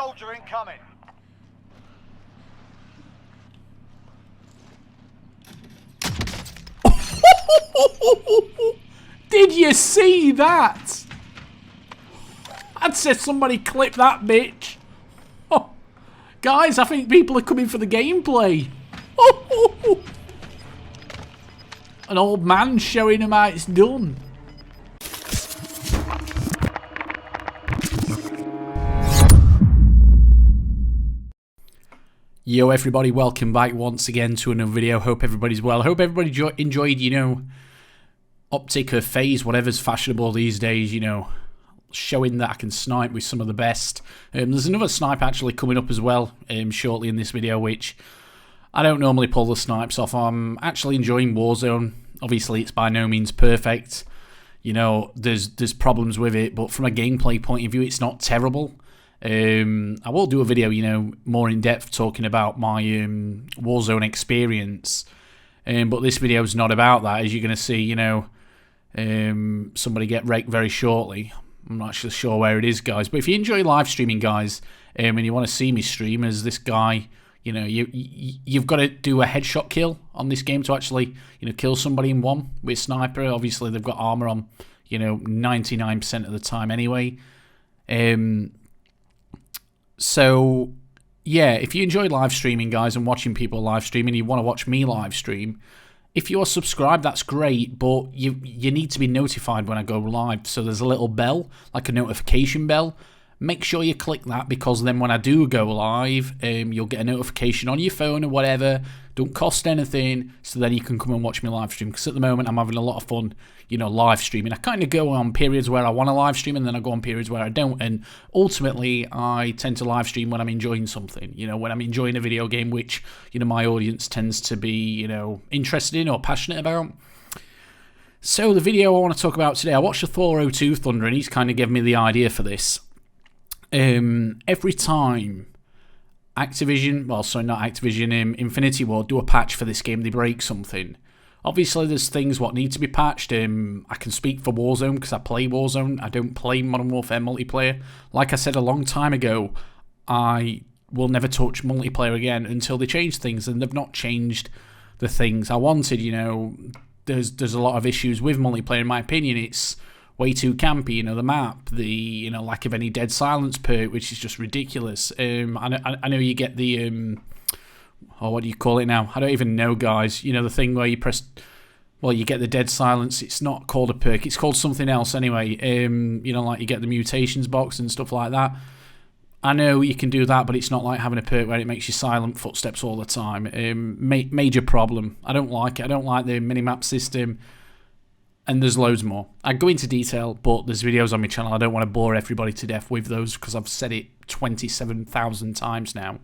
soldier incoming. Did you see that? I'd say somebody clip that bitch. Oh, guys, I think people are coming for the gameplay. An old man showing them how it's done. Yo everybody, welcome back once again to another video. Hope everybody's well. Hope everybody enjoyed, you know, optic or phase, whatever's fashionable these days, you know, showing that I can snipe with some of the best. There's another snipe actually coming up as well shortly in this video, which I don't normally pull the snipes off. I'm actually enjoying Warzone. Obviously it's by no means perfect, you know, there's problems with it, but from a gameplay point of view it's not terrible. I will do a video, you know, more in depth talking about my Warzone experience, but this video is not about that, as you're going to see, you know, somebody get raked very shortly. I'm not actually sure where it is, guys, but if you enjoy live streaming, guys, and you want to see me stream as this guy, you know, you've got to do a headshot kill on this game to actually, you know, kill somebody in one with sniper. Obviously they've got armor on, you know, 99% of the time anyway. So, yeah, if you enjoy live streaming, guys, and watching people live stream, and you want to watch me live stream, if you're subscribed, that's great, but you need to be notified when I go live. So there's a little bell, like a notification bell. Make sure you click that, because then when I do go live, you'll get a notification on your phone or whatever. Don't cost anything, so then you can come and watch me live stream. Because at the moment, I'm having a lot of fun, you know, live streaming. I kind of go on periods where I want to live stream, and then I go on periods where I don't. And ultimately, I tend to live stream when I'm enjoying something. You know, when I'm enjoying a video game, which, you know, my audience tends to be, you know, interested in or passionate about. So the video I want to talk about today, I watched the 402 Thunder, and he's kind of given me the idea for this. Every time Activision, well, sorry, not Activision, Infinity Ward do a patch for this game, they break something. Obviously, there's things what need to be patched. I can speak for Warzone because I play Warzone. I don't play Modern Warfare multiplayer. Like I said a long time ago, I will never touch multiplayer again until they change things, and they've not changed the things I wanted. You know, there's a lot of issues with multiplayer. In my opinion, it's way too campy, you know, the map, the, you know, lack of any dead silence perk, which is just ridiculous. I know you get the, oh, what do you call it now? I don't even know, guys. You know, the thing where you press, well, you get the dead silence. It's not called a perk. It's called something else anyway. You know, like you get the mutations box and stuff like that. I know you can do that, but it's not like having a perk where it makes you silent footsteps all the time. Major problem. I don't like it. I don't like the minimap system. And there's loads more. I go into detail, but there's videos on my channel. I don't want to bore everybody to death with those because I've said it 27,000 times now.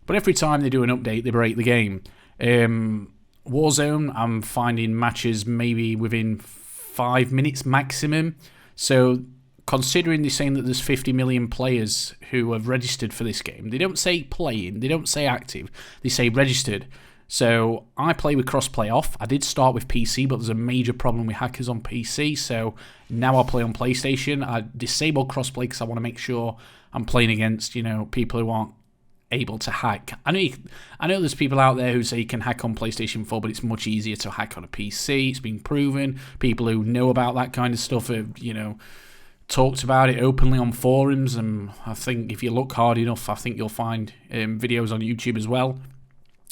But every time they do an update, they break the game. Warzone, I'm finding matches maybe within 5 minutes maximum. So considering they're saying that there's 50 million players who have registered for this game, they don't say playing, they don't say active, they say registered. So I play with crossplay off. I did start with PC, but there's a major problem with hackers on PC. So now I'll play on PlayStation. I disable crossplay because I want to make sure I'm playing against, you know, people who aren't able to hack. I know there's people out there who say you can hack on PlayStation 4, but it's much easier to hack on a PC. It's been proven. People who know about that kind of stuff have, you know, talked about it openly on forums. And I think if you look hard enough, I think you'll find videos on YouTube as well.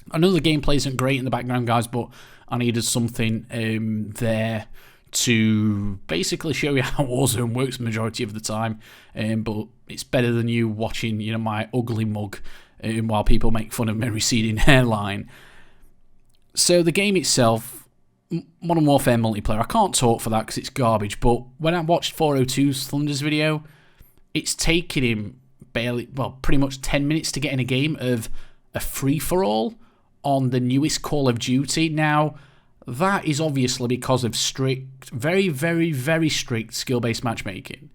I know the gameplay isn't great in the background, guys, but I needed something there to basically show you how Warzone works the majority of the time. But it's better than you watching, you know, my ugly mug while people make fun of my receding hairline. So the game itself, Modern Warfare multiplayer, I can't talk for that because it's garbage. But when I watched 402's Thunder's video, it's taken him barely, well, pretty much 10 minutes to get in a game of a free-for-all on the newest Call of Duty. Now, that is obviously because of strict, very, very, very strict skill-based matchmaking.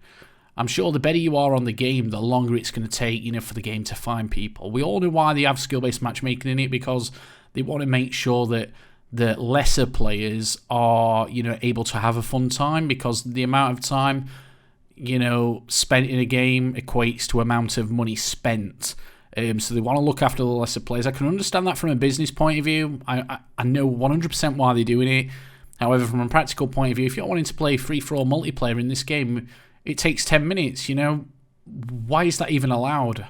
I'm sure the better you are on the game, the longer it's going to take, you know, for the game to find people. We all know why they have skill-based matchmaking in it, because they want to make sure that the lesser players are, you know, able to have a fun time, because the amount of time spent in a game equates to amount of money spent. So they want to look after the lesser players. I can understand that from a business point of view. I know 100% why they're doing it. However, from a practical point of view, if you're wanting to play free-for-all multiplayer in this game, it takes 10 minutes, Why is that even allowed,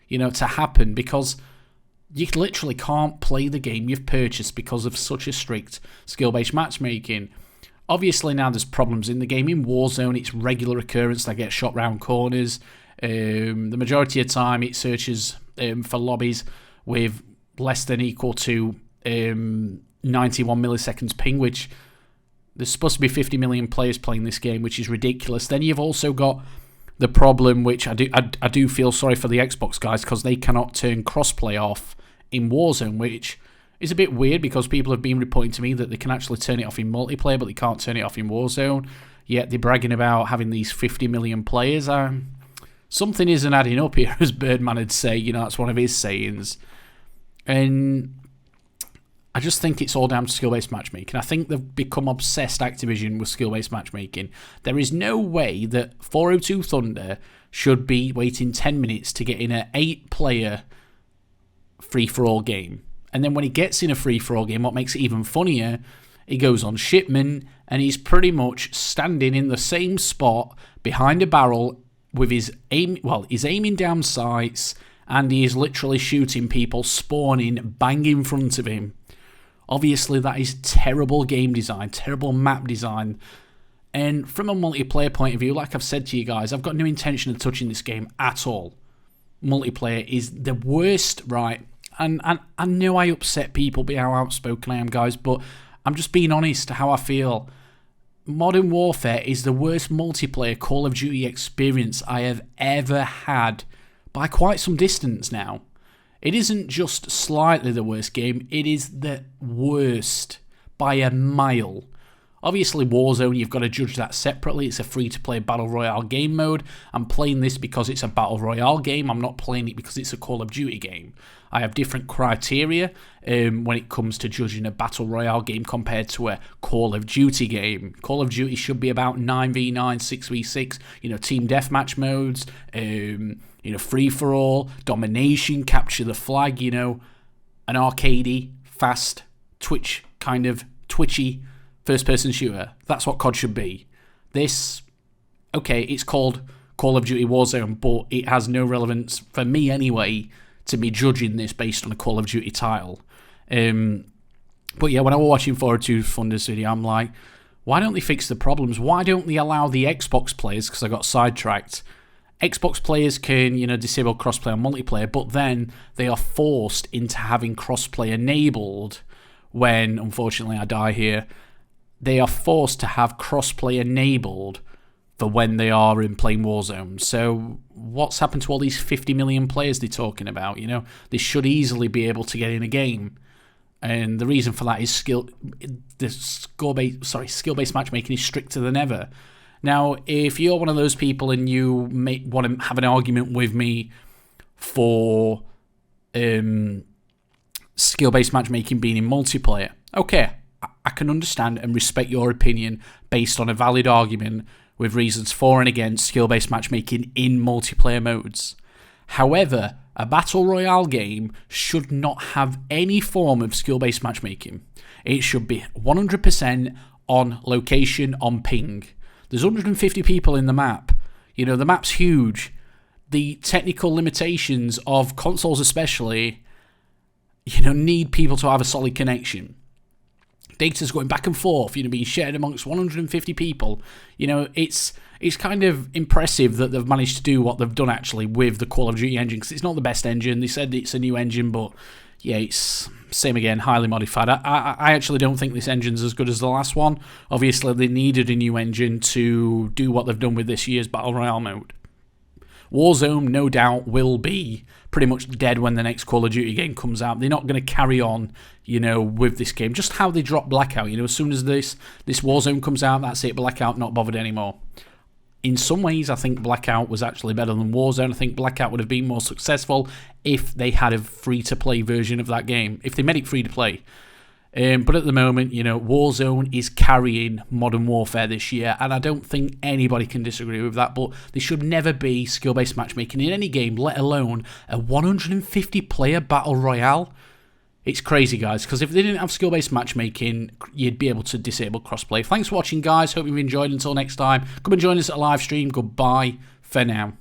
to happen? Because you literally can't play the game you've purchased because of such a strict skill-based matchmaking. Obviously, now there's problems in the game. In Warzone, it's regular occurrence that get shot round corners. The majority of the time, it searches for lobbies with less than equal to 91 milliseconds ping, which there's supposed to be 50 million players playing this game, which is ridiculous. Then you've also got the problem, which I do feel sorry for the Xbox guys, because they cannot turn crossplay off in Warzone, which is a bit weird because people have been reporting to me that they can actually turn it off in multiplayer, but they can't turn it off in Warzone. Yet they're bragging about having these 50 million players. Something isn't adding up here, as Birdman would say. That's one of his sayings. And I just think it's all down to skill-based matchmaking. I think they've become obsessed, Activision, with skill-based matchmaking. There is no way that 402 Thunder should be waiting 10 minutes to get in an 8-player free-for-all game. And then when he gets in a free-for-all game, what makes it even funnier, he goes on shipment, and he's pretty much standing in the same spot behind a barrel with his aim. Well, he's aiming down sights, and he is literally shooting people spawning bang in front of him. Obviously, that is terrible game design, terrible map design. And from a multiplayer point of view, like I've said to you guys, I've got no intention of touching this game at all. Multiplayer is the worst, right? And I know I upset people by how outspoken I am, guys, but I'm just being honest how I feel. Modern Warfare is the worst multiplayer Call of Duty experience I have ever had by quite some distance now. It isn't just slightly the worst game, it is the worst by a mile. Obviously, Warzone, you've got to judge that separately. It's a free-to-play Battle Royale game mode. I'm playing this because it's a Battle Royale game. I'm not playing it because it's a Call of Duty game. I have different criteria when it comes to judging a Battle Royale game compared to a Call of Duty game. Call of Duty should be about 9v9, 6v6, team deathmatch modes, free-for-all, domination, capture the flag, an arcadey, fast, twitchy, first-person shooter. That's what COD should be. This, okay, it's called Call of Duty Warzone, but it has no relevance, for me anyway, to be judging this based on a Call of Duty title. But yeah, when I was watching 402 Thunder's video, I'm like, why don't they fix the problems? Why don't they allow the Xbox players, because I got sidetracked, Xbox players can, disable crossplay on multiplayer, but then they are forced into having crossplay enabled when, unfortunately, I die here. They are forced to have crossplay enabled for when they are in playing Warzone. So what's happened to all these 50 million players they're talking about? They should easily be able to get in a game. And the reason for that is skill-based matchmaking is stricter than ever. Now, if you're one of those people and you want to have an argument with me for skill-based matchmaking being in multiplayer, okay, I can understand and respect your opinion based on a valid argument with reasons for and against skill-based matchmaking in multiplayer modes. However, a Battle Royale game should not have any form of skill-based matchmaking. It should be 100% on location, on ping. There's 150 people in the map. The map's huge. The technical limitations of consoles especially, need people to have a solid connection. Data's going back and forth, being shared amongst 150 people. It's kind of impressive that they've managed to do what they've done actually with the Call of Duty engine, because it's not the best engine. They said it's a new engine, but yeah, it's same again, highly modified. I actually don't think this engine's as good as the last one. Obviously, they needed a new engine to do what they've done with this year's Battle Royale mode. Warzone, no doubt, will be pretty much dead when the next Call of Duty game comes out. They're not going to carry on, with this game. Just how they dropped Blackout. As soon as this Warzone comes out, that's it. Blackout, not bothered anymore. In some ways, I think Blackout was actually better than Warzone. I think Blackout would have been more successful if they had a free-to-play version of that game. If they made it free-to-play. But at the moment, you know, Warzone is carrying Modern Warfare this year, and I don't think anybody can disagree with that, but there should never be skill-based matchmaking in any game, let alone a 150-player Battle Royale. It's crazy, guys, because if they didn't have skill-based matchmaking, you'd be able to disable crossplay. Thanks for watching, guys. Hope you've enjoyed. Until next time, come and join us at a live stream. Goodbye for now.